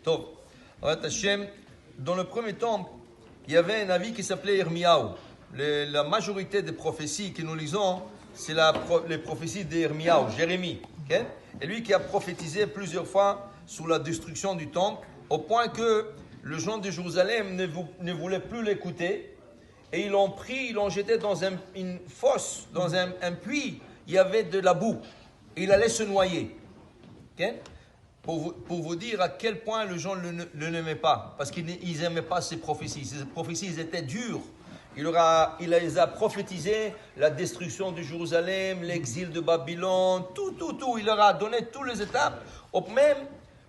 Tov. Hachem, dans le premier temple, il y avait un avis qui s'appelait Irmiyahu. La majorité des prophéties que nous lisons, c'est les prophéties d'Irmiyahu, Jérémie. Okay? Et lui qui a prophétisé plusieurs fois sur la destruction du temple, au point que les gens de Jérusalem ne voulaient plus l'écouter. Et ils l'ont pris, ils l'ont jeté dans une fosse, dans un puits. Il y avait de la boue. Et il allait se noyer. Okay? Pour vous dire à quel point les gens ne l'aimaient pas. Parce qu'ils n'aimaient pas ces prophéties. Ces prophéties, elles étaient dures. Il les a prophétisées, la destruction de Jérusalem, l'exil de Babylone, tout. Il leur a donné toutes les étapes. Même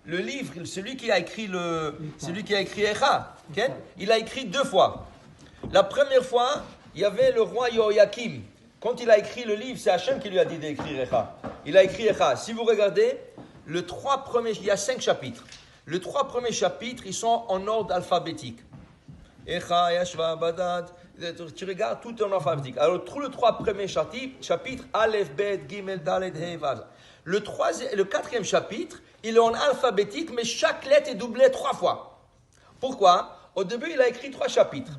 le livre, celui qui a écrit Echa, okay? Il a écrit 2 fois. La première fois, il y avait le roi Joachim. Quand il a écrit le livre, c'est Hachem qui lui a dit d'écrire Echa. Il a écrit Echa. Si vous regardez, il y a 5 chapitres. Les 3 premiers chapitres, ils sont en ordre alphabétique. Echa, Yashva, Badad. Tu regardes, tout est en alphabétique. Alors, tous les 3 premiers chapitres, Aleph, Bet, Gimel, Dalet, He, Vav. Le 4e chapitre, il est en alphabétique, mais chaque lettre est doublée 3 fois. Pourquoi? Au début, il a écrit 3 chapitres.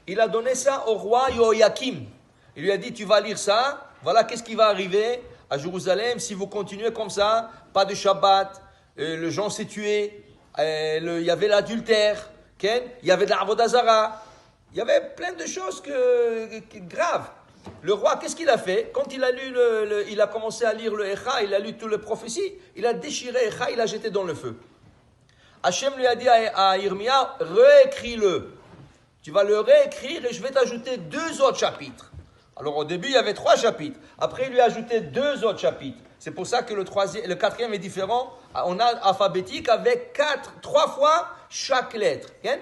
Il a donné ça au roi Joachim. Il lui a dit, tu vas lire ça, voilà qu'est-ce qui va arriver à Jérusalem si vous continuez comme ça, pas de Shabbat, les gens s'est tué, il y avait l'adultère, il y avait de l'Avodah Zara, il y avait plein de choses graves. Le roi, qu'est-ce qu'il a fait? Quand il a lu il a commencé à lire le Echa, il a lu toutes les prophéties, il a déchiré Echa, il l'a jeté dans le feu. Hachem lui a dit à Irmia, réécris-le. Tu vas le réécrire et je vais t'ajouter 2 autres chapitres. Alors au début, il y avait 3 chapitres. Après, il lui a ajouté 2 autres chapitres. C'est pour ça que le 4e est différent. On a alphabétique avec 3 fois chaque lettre. Okay?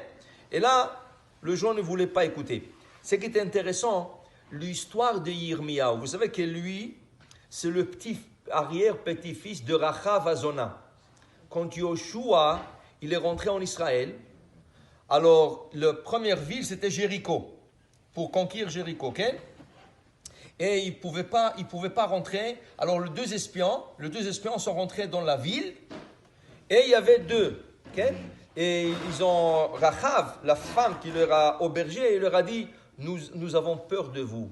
Et là, le gens ne voulait pas écouter. Ce qui est intéressant, l'histoire de Yirmiyahu. Vous savez que lui, c'est le arrière-petit-fils de Rachav Azona. Quand Yoshua, il est rentré en Israël, alors la première ville, c'était Jéricho, pour conquérir Jéricho. Okay? Et il pouvait pas rentrer. Alors les deux espions sont rentrés dans la ville. Et il y avait 2. Okay? Et Rachav, la femme qui leur a hébergé, il leur a dit, nous avons peur de vous.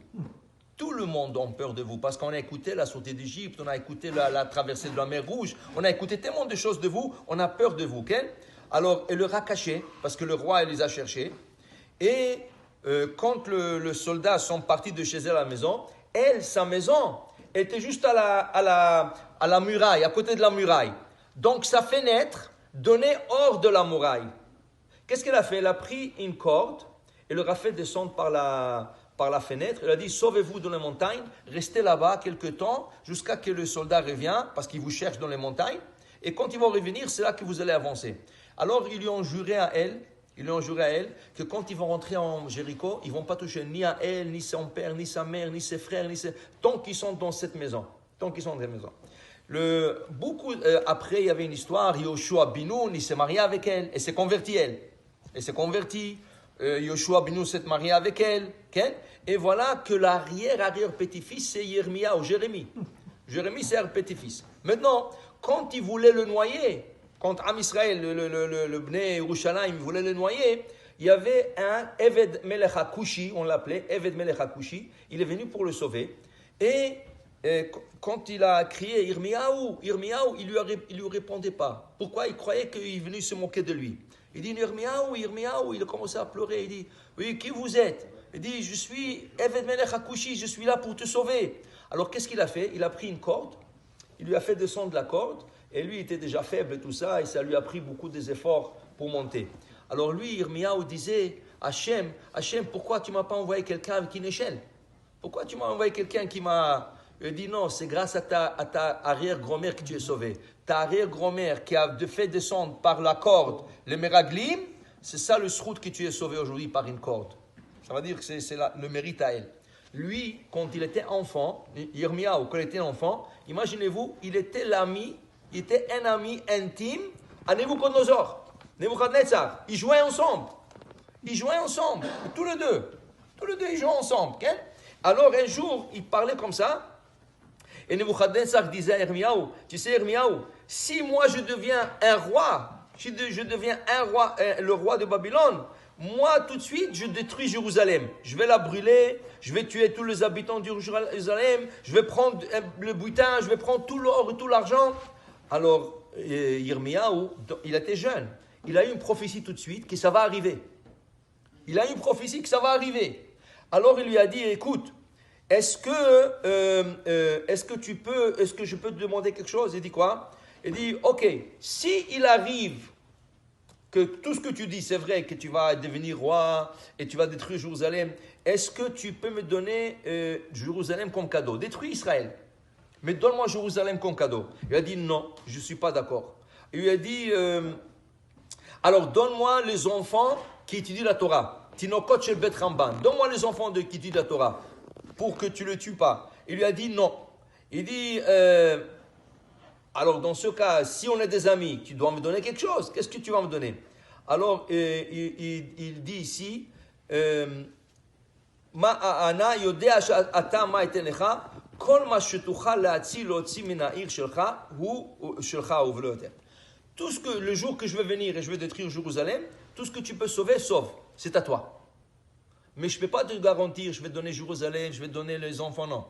Tout le monde a peur de vous. Parce qu'on a écouté la sortie d'Égypte, on a écouté la traversée de la mer Rouge, on a écouté tellement de choses de vous, on a peur de vous. Okay? Alors, elle leur a caché, parce que le roi, il les a cherchés. Et quand les soldats sont partis de chez elle à la maison, sa maison était juste à la muraille, à côté de la muraille. Donc, sa fenêtre donnait hors de la muraille. Qu'est-ce qu'elle a fait? Elle a pris une corde et leur a fait descendre par la fenêtre. Elle a dit, sauvez-vous dans les montagnes, restez là-bas quelque temps, jusqu'à ce que le soldat revienne, parce qu'il vous cherche dans les montagnes. Et quand ils vont revenir, c'est là que vous allez avancer. Alors, ils lui ont juré à elle que quand ils vont rentrer en Jéricho, ils ne vont pas toucher ni à elle, ni son père, ni sa mère, ni ses frères, tant qu'ils sont dans cette maison. Après, il y avait une histoire, Yoshua Binoun, il s'est marié avec elle, et s'est converti elle. Yoshua Binoun s'est marié avec elle. Okay? Et voilà que l'arrière-petit-fils, c'est Yirmiyahu, Jérémie. Jérémie, c'est l'arrière-petit-fils. Maintenant, quand il voulait le noyer, quand Am Israël, le Bnei Yerushalayim, voulait le noyer, il y avait un Eved Melech HaKushi, on l'appelait Eved Melech HaKushi, il est venu pour le sauver. Et quand il a crié Yirmiyahu, il lui répondait pas. Pourquoi? Il croyait qu'il venait se moquer de lui. Il dit Yirmiyahu, il a commencé à pleurer. Il dit, oui, qui vous êtes? Il dit, je suis Eved Melech HaKushi, je suis là pour te sauver. Alors qu'est-ce qu'il a fait? Il a pris une corde, il lui a fait descendre la corde. Et lui était déjà faible et tout ça, et ça lui a pris beaucoup d'efforts pour monter. Alors lui, Yirmiyahu disait, Hachem, pourquoi tu ne m'as pas envoyé quelqu'un avec une échelle? Pourquoi tu m'as envoyé quelqu'un qui m'a... Il dit non, c'est grâce à ta arrière-grand-mère que tu es sauvé. Ta arrière-grand-mère qui a fait descendre par la corde le Meraglim, c'est ça le srout que tu es sauvé aujourd'hui par une corde. Ça veut dire que c'est le mérite à elle. Lui, quand il était enfant, Yirmiyahu, quand il était enfant, imaginez-vous, il était un ami intime à Nebuchadnezzar. Ils jouaient ensemble. Tous les deux, ils jouaient ensemble. Okay? Alors, un jour, ils parlaient comme ça. Et Nebuchadnezzar disait à Yirmiyahu, tu sais, Yirmiyahu, si moi je deviens un roi, si je deviens le roi de Babylone, moi tout de suite je détruis Jérusalem. Je vais la brûler, je vais tuer tous les habitants de Jérusalem, je vais prendre le butin, je vais prendre tout l'or et tout l'argent. Alors Yirmiyahu, il était jeune, il a eu une prophétie tout de suite que ça va arriver. Il a eu une prophétie que ça va arriver. Alors il lui a dit, écoute, est-ce que je peux te demander quelque chose? Il dit quoi? Il dit, ok, si il arrive que tout ce que tu dis c'est vrai, que tu vas devenir roi et tu vas détruire Jérusalem, est-ce que tu peux me donner Jérusalem comme cadeau? Détruis Israël, mais donne-moi Jérusalem comme cadeau. Il a dit non, je ne suis pas d'accord. Il lui a dit, alors donne-moi les enfants qui étudient la Torah. Tinokot shel Bet Ramban. Donne-moi les enfants qui étudient la Torah pour que tu ne le tues pas. Il lui a dit non. Il dit, alors dans ce cas, si on est des amis, tu dois me donner quelque chose. Qu'est-ce que tu vas me donner? Alors il dit ici, Ma'ana yodea ata ma etenecha, kol ma shetucha la'atzi l'otzi min ha'ir shelcha hu shelcha hu v'lo yoter. Tout ce que le jour que je vais venir et je vais détruire Jérusalem, tout ce que tu peux sauver, sauve. C'est à toi. Mais je ne peux pas te garantir, je vais te donner Jérusalem, je vais te donner les enfants, non.